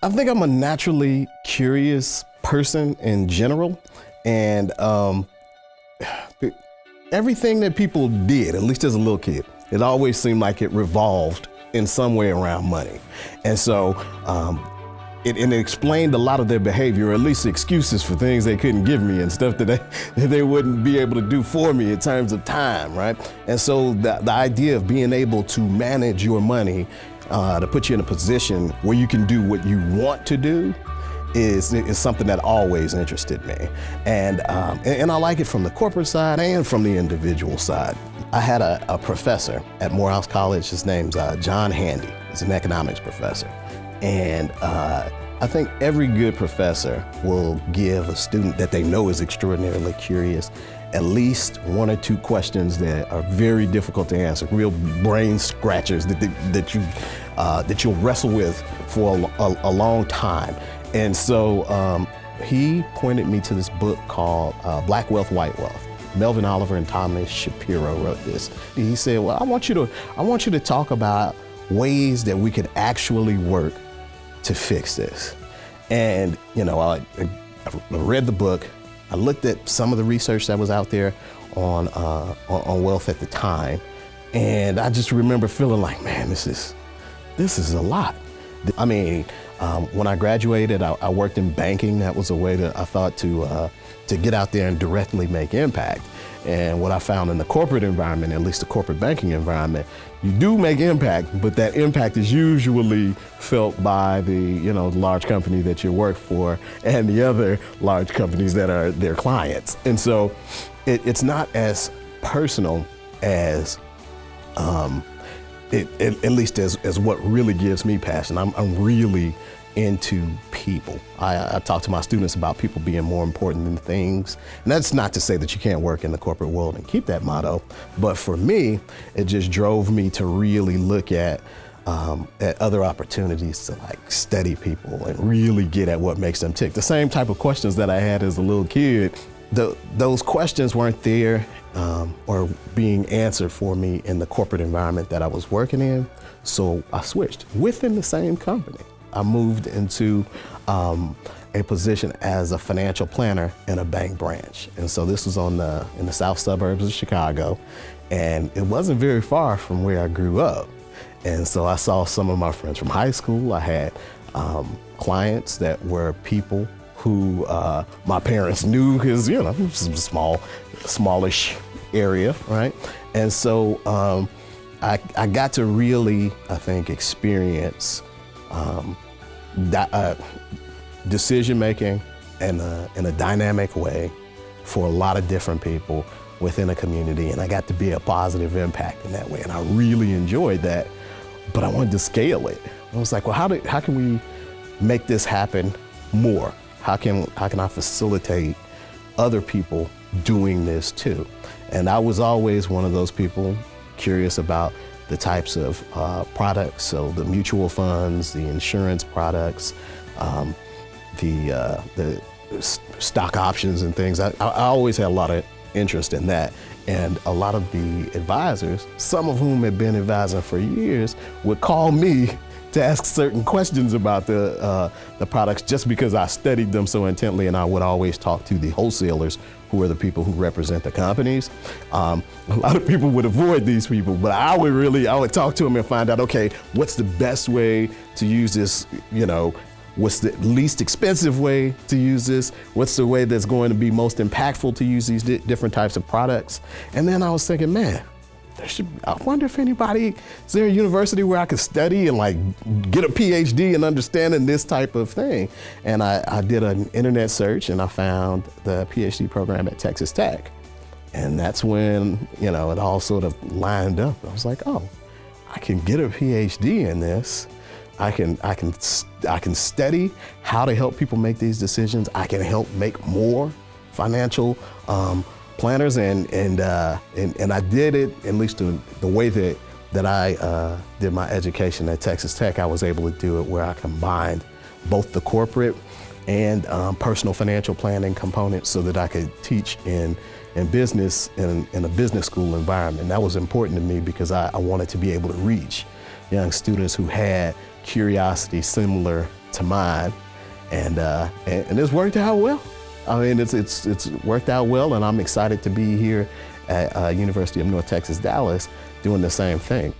I think I'm a naturally curious person in general, and everything that people did, at least as a little kid, it always seemed like it revolved in some way around money. And so it explained a lot of their behavior, or at least excuses for things they couldn't give me and stuff that they wouldn't be able to do for me in terms of time, right? And so the idea of being able to manage your money to put you in a position where you can do what you want to do is something that always interested me. And I like it from the corporate side and from the individual side. I had a professor at Morehouse College. His name's John Handy. He's an economics professor. And I think every good professor will give a student that they know is extraordinarily curious at least one or two questions that are very difficult to answer, real brain scratchers that you'll wrestle with for a long time. And so he pointed me to this book called Black Wealth, White Wealth. Melvin Oliver and Thomas Shapiro wrote this. He said, well, I want you to talk about ways that we could actually work to fix this. And, you know, I read the book. I looked at some of the research that was out there on wealth at the time. And I just remember feeling like, man, this is a lot. I mean, when I graduated, I worked in banking. That was a way that I thought to get out there and directly make impact. And what I found in the corporate environment, at least the corporate banking environment, you do make impact, but that impact is usually felt by the large company that you work for and the other large companies that are their clients. And so it's not as personal as at least as what really gives me passion. I'm really into people. I talk to my students about people being more important than things. And that's not to say that you can't work in the corporate world and keep that motto, but for me, it just drove me to really look at other opportunities to like study people and really get at what makes them tick. The same type of questions that I had as a little kid, those questions weren't there or being answered for me in the corporate environment that I was working in. So I switched within the same company. I moved into a position as a financial planner in a bank branch. And so this was in the south suburbs of Chicago, and it wasn't very far from where I grew up. And so I saw some of my friends from high school. I had clients that were people who my parents knew because, it was a smallish area, right? And so I got to really, I think, experience decision making in a dynamic way for a lot of different people within a community, and I got to be a positive impact in that way, and I really enjoyed that. But I wanted to scale it. I was like, well, how can we make this happen more? How can I facilitate other people doing this too? And I was always one of those people curious about the types of products, so the mutual funds, the insurance products, the stock options and things. I always had a lot of interest in that. And a lot of the advisors, some of whom had been advising for years, would call me to ask certain questions about the products just because I studied them so intently, and I would always talk to the wholesalers, who are the people who represent the companies. A lot of people would avoid these people, but I would talk to them and find out, okay, what's the best way to use this, what's the least expensive way to use this? What's the way that's going to be most impactful to use these different types of products? And then I was thinking, man, I wonder if is there a university where I could study and like get a PhD in understanding this type of thing? And I did an internet search and I found the PhD program at Texas Tech. And that's when, it all sort of lined up. I was like, oh, I can get a PhD in this. I can study how to help people make these decisions. I can help make more financial planners, and I did it, at least the way that I did my education at Texas Tech. I was able to do it where I combined both the corporate and personal financial planning components so that I could teach in business in a business school environment. That was important to me because I wanted to be able to reach young students who had curiosity similar to mine, and it's worked out well. I mean, it's worked out well, and I'm excited to be here at University of North Texas, Dallas, doing the same thing.